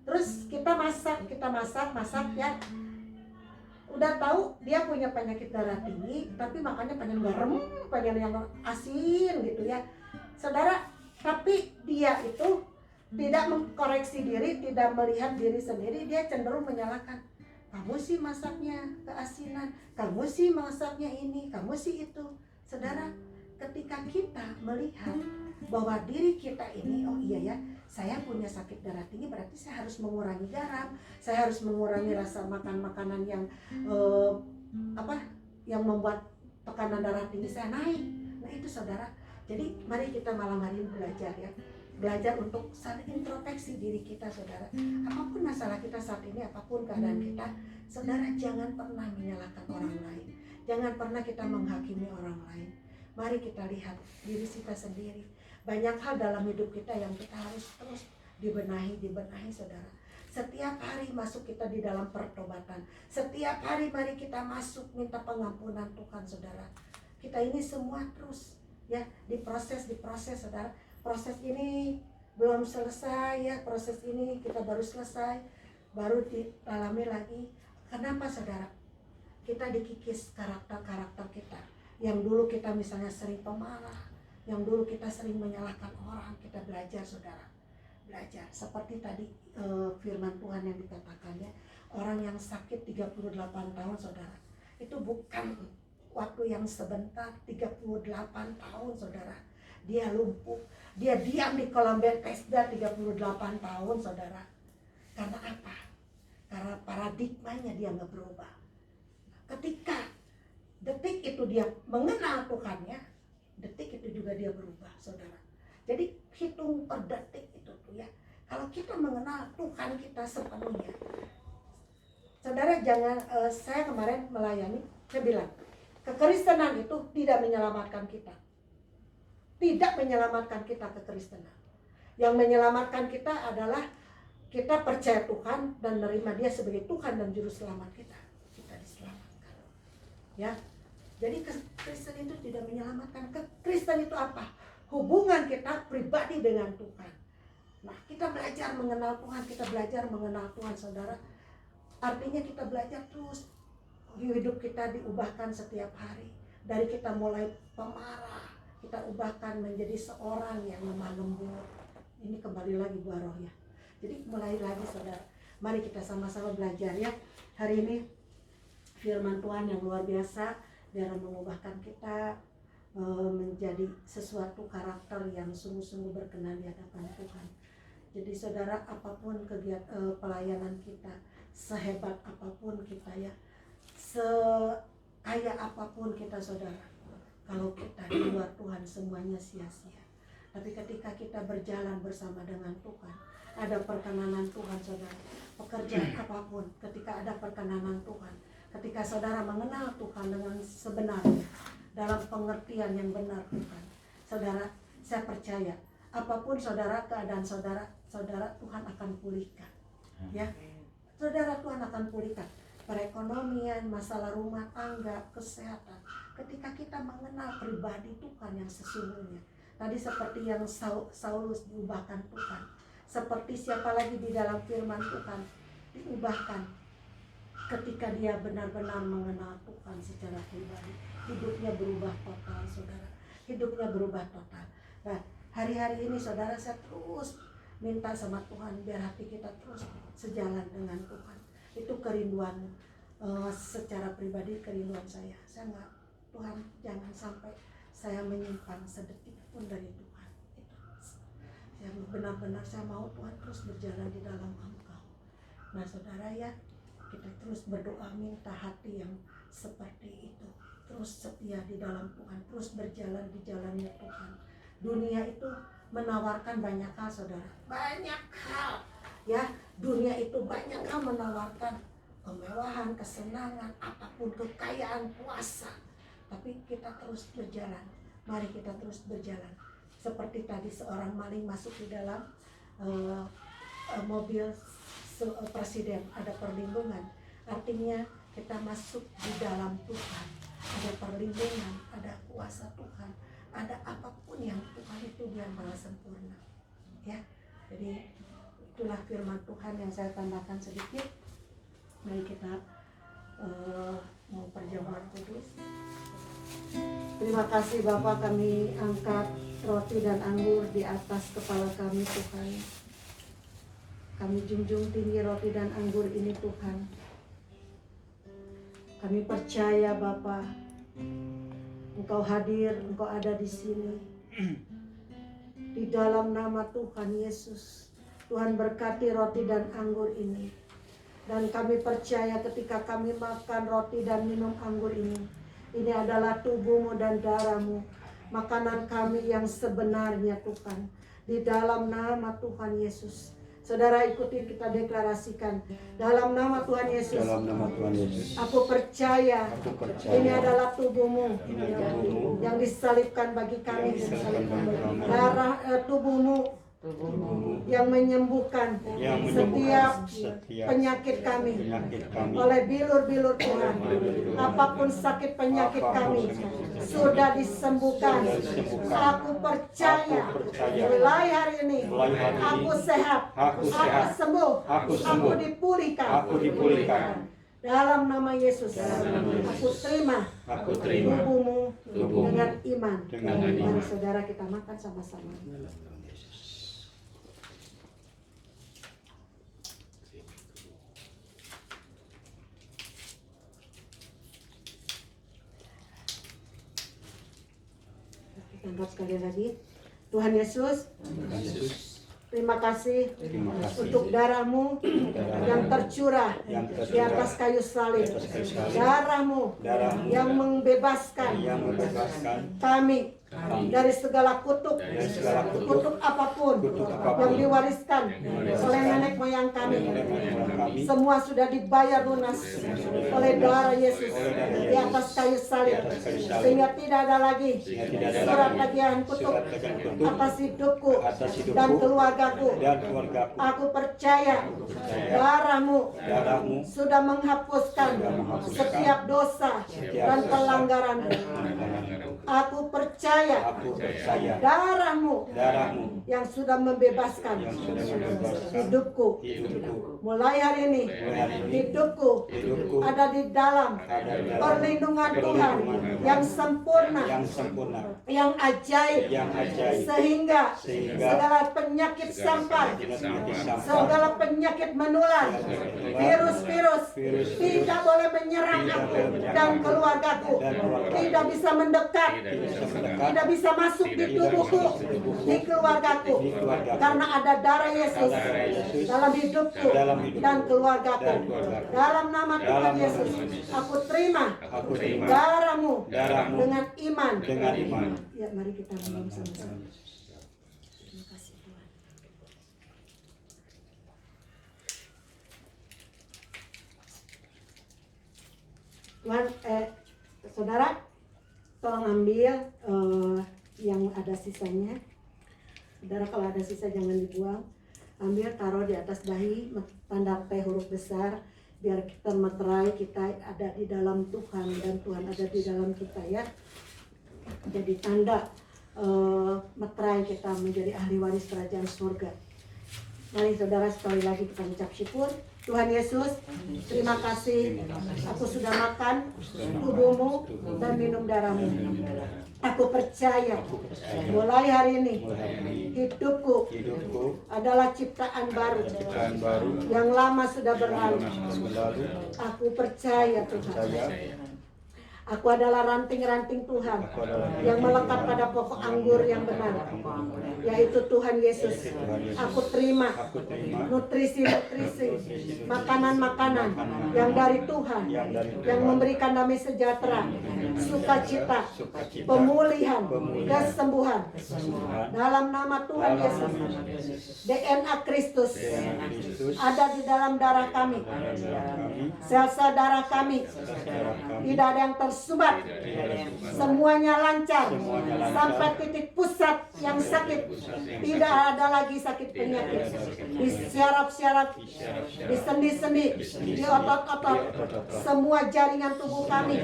Terus kita masak ya, udah tahu dia punya penyakit darah tinggi, tapi makannya pengen garam, pengen yang asin gitu ya, saudara. Tapi dia itu tidak mengkoreksi diri, tidak melihat diri sendiri, dia cenderung menyalahkan. kamu sih masaknya keasinan, kamu sih masaknya ini, kamu sih itu. Saudara, ketika kita melihat bahwa diri kita ini, oh iya ya, saya punya sakit darah tinggi, berarti saya harus mengurangi garam, saya harus mengurangi rasa makan makanan yang yang membuat tekanan darah tinggi saya naik. Nah itu saudara, jadi mari kita malam hari ini belajar ya, belajar untuk saling introspeksi diri kita saudara. Apapun masalah kita saat ini, apapun keadaan kita, saudara jangan pernah menyalahkan orang lain, jangan pernah kita menghakimi orang lain. Mari kita lihat diri kita sendiri. Banyak hal dalam hidup kita yang kita harus terus dibenahi saudara. Setiap hari masuk kita di dalam pertobatan. Setiap hari mari kita masuk minta pengampunan Tuhan saudara. Kita ini semua terus ya diproses saudara. Proses ini belum selesai ya, proses ini kita baru selesai, baru dialami lagi. Kenapa saudara? Kita dikikis karakter kita. Yang dulu kita misalnya sering pemarah, yang dulu kita sering menyalahkan orang, kita belajar saudara. Belajar seperti tadi firman Tuhan yang dikatakannya, orang yang sakit 38 tahun saudara, itu bukan waktu yang sebentar. 38 tahun saudara, dia lumpuh, dia diam di kolam Bethesda 38 tahun saudara. Karena apa? Karena paradigmanya dia nggak berubah. Ketika detik itu dia mengenal Tuhannya, detik itu juga dia berubah saudara. Jadi hitung per detik itu tuh ya. Kalau kita mengenal Tuhan kita sepenuhnya, saudara jangan, saya kemarin melayani, saya bilang, kekristenan itu tidak menyelamatkan kita. Tidak menyelamatkan kita kekristenan. Yang menyelamatkan kita adalah kita percaya Tuhan dan menerima Dia sebagai Tuhan dan Juru Selamat kita. Kita diselamatkan. Ya. Jadi Kristen itu tidak menyelamatkan. Kristen itu apa? Hubungan kita pribadi dengan Tuhan. Nah, kita belajar mengenal Tuhan, kita belajar mengenal Tuhan, saudara. Artinya kita belajar terus. Hidup kita diubahkan setiap hari. Dari kita mulai pemarah, kita ubahkan menjadi seorang yang lemah lembut. Ini kembali lagi buah roh ya. Jadi mulai lagi saudara. Mari kita sama-sama belajar ya. Hari ini firman Tuhan yang luar biasa, dia akan mengubahkan kita menjadi sesuatu karakter yang sungguh-sungguh berkenan di hadapan Tuhan. Jadi saudara, apapun kegiatan pelayanan kita, sehebat apapun kita ya, sekaya apapun kita saudara, kalau kita di luar Tuhan semuanya sia-sia. Tapi ketika kita berjalan bersama dengan Tuhan, ada perkenanan Tuhan saudara. Pekerjaan apapun, ketika ada perkenanan Tuhan, ketika saudara mengenal Tuhan dengan sebenarnya, dalam pengertian yang benar Tuhan, saudara, saya percaya apapun saudara, keadaan saudara, Tuhan akan pulihkan. Ya, saudara, Tuhan akan pulihkan perekonomian, masalah rumah tangga, kesehatan. Ketika kita mengenal pribadi Tuhan yang sesungguhnya, tadi seperti yang Saulus diubahkan Tuhan, seperti siapa lagi di dalam firman Tuhan diubahkan ketika dia benar-benar mengenal Tuhan secara pribadi. Hidupnya berubah total saudara, hidupnya berubah total. Nah, hari-hari ini saudara, saya terus minta sama Tuhan biar hati kita terus sejalan dengan Tuhan. Itu kerinduan secara pribadi, kerinduan saya nggak, Tuhan jangan sampai saya menyimpang sedetik pun dari Tuhan. Itu yang benar-benar saya mau Tuhan terus berjalan di dalam Engkau. Nah saudara ya, kita terus berdoa minta hati yang seperti itu, terus setia di dalam Tuhan, terus berjalan di jalannya Tuhan. Dunia itu menawarkan banyak hal saudara, banyak hal ya. Dunia itu banyak hal menawarkan kemewahan, kesenangan, apapun, kekayaan, kuasa. Tapi kita terus berjalan, mari kita terus berjalan. Seperti tadi seorang maling masuk di dalam mobil presiden, ada perlindungan. Artinya kita masuk di dalam Tuhan, ada perlindungan, ada kuasa Tuhan, ada apapun yang Tuhan itu biar maha sempurna. Ya, jadi itulah firman Tuhan yang saya tambahkan sedikit. Mari kita mau perjamuan kudus. Terima kasih Bapak, kami angkat roti dan anggur di atas kepala kami Tuhan. Kami junjung tinggi roti dan anggur ini Tuhan. Kami percaya Bapa, Engkau hadir, Engkau ada di sini. Di dalam nama Tuhan Yesus, Tuhan berkati roti dan anggur ini. Dan kami percaya ketika kami makan roti dan minum anggur ini adalah tubuh-Mu dan darah-Mu, makanan kami yang sebenarnya Tuhan. Di dalam nama Tuhan Yesus. Saudara, ikuti kita deklarasikan. Dalam nama Tuhan Yesus. Dalam nama Tuhan Yesus. Aku percaya, ini adalah tubuh-Mu yang disalibkan bagi kami. Darah tubuh-Mu yang menyembuhkan setiap penyakit kami oleh bilur-bilur Tuhan. Apapun sakit penyakit kami sudah disembuhkan. Aku percaya mulai hari ini aku sehat, aku sembuh, aku dipulihkan. Dalam nama Yesus, aku terima tubuh-Mu dengan iman. Mari saudara kita makan sama-sama. Angkat sekali lagi. Tuhan Yesus, terima kasih untuk darah-Mu yang tercurah di atas kayu salib. Darah-Mu yang membebaskan kami dari segala kutuk apapun yang diwariskan oleh nenek moyang kami. Semua sudah dibayar lunas oleh darah Yesus di atas kayu salib, sehingga tidak ada lagi surat tagihan kutuk atas hidupku dan keluargaku. Aku percaya darah-Mu sudah menghapuskan setiap dosa dan pelanggaran. Aku percaya darah-Mu yang sudah membebaskan hidupku. Mulai hari ini hidupku ada di dalam perlindungan Tuhan yang sempurna, yang ajaib, sehingga segala penyakit sampai, segala penyakit menular, virus-virus tidak boleh menyerang aku dan keluargaku, tidak bisa mendekat, tidak bisa masuk di tubuhku, di keluargaku, karena ada darah Yesus dalam hidupku dan keluargaku. Dalam nama Tuhan Yesus, aku terima darah-Mu dengan iman. Ya, mari kita minum sama-sama. Terima kasih Tuhan. Tuhan, saudara, tolong ambil yang ada sisanya. Saudara, kalau ada sisa jangan dibuang. Ambil, taruh di atas dahi, tanda P huruf besar, biar kita meterai kita ada di dalam Tuhan dan Tuhan ada di dalam kita, ya. Jadi tanda meterai kita menjadi ahli waris kerajaan surga. Mari saudara, sekali lagi kita ucap syukur. Tuhan Yesus, terima kasih. Aku sudah makan tubuh-Mu dan minum darah-Mu. Aku percaya mulai hari ini hidupku adalah ciptaan baru. Yang lama sudah berlalu. Aku percaya Tuhan. Aku adalah ranting-ranting Tuhan yang melekat pada pokok anggur yang benar, yaitu Tuhan Yesus. Aku terima nutrisi-nutrisi, makanan-makanan yang dari Tuhan, yang memberikan damai sejahtera, sukacita, pemulihan, kesembuhan. Dalam nama Tuhan Yesus, DNA Kristus ada di dalam darah kami. Sel-sel darah kami tidak ada yang tersubat, semuanya lancar sampai titik pusat yang sakit. Tidak ada lagi sakit penyakit di syaraf-syaraf, di sendi-sendi, di otot-otot, semua jaringan tubuh kami,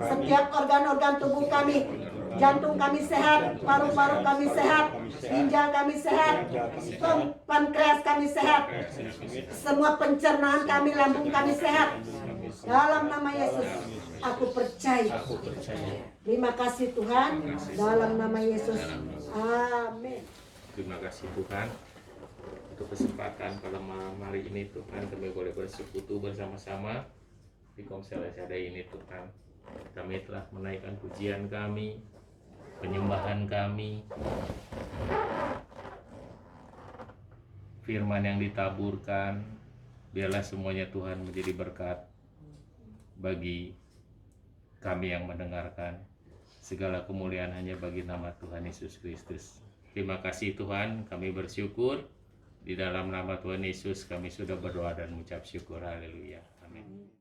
setiap organ-organ tubuh kami. Jantung kami sehat, paru-paru kami sehat, ginjal kami sehat, pankreas kami sehat, semua pencernaan kami, lambung kami sehat. Dalam nama Yesus, aku percaya. Terima kasih Tuhan, dalam nama Yesus. Amin. Terima kasih Tuhan untuk kesempatan pada malam hari ini Tuhan, kami boleh bersekutu bersama-sama di Komsel SAD ini Tuhan. Kami telah menaikkan pujian kami, penyembahan kami, firman yang ditaburkan, biarlah semuanya Tuhan menjadi berkat bagi kami yang mendengarkan. Segala kemuliaan hanya bagi nama Tuhan Yesus Kristus. Terima kasih Tuhan, kami bersyukur. Di dalam nama Tuhan Yesus kami sudah berdoa dan mengucap syukur. Haleluya. Amin.